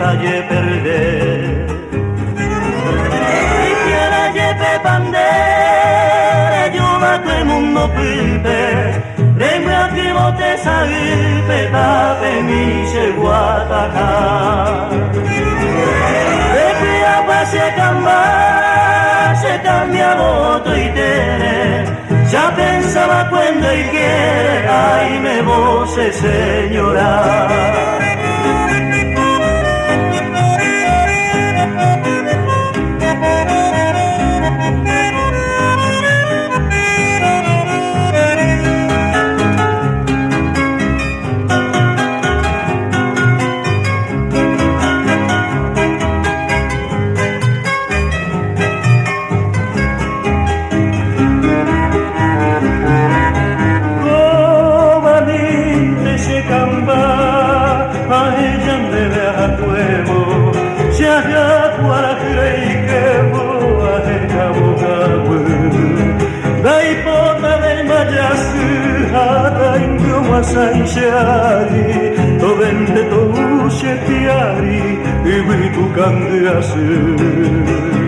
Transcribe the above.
Talle perder y quiera lleve bandera yo mato el mundo pipe remue a que bote sabe tape mi cheguataca de a pase camba se cambia voto y tere ya pensaba cuando y quiere ay me voce señora. Sanchari, to vente to ushetiari, ibi tu kandrasu.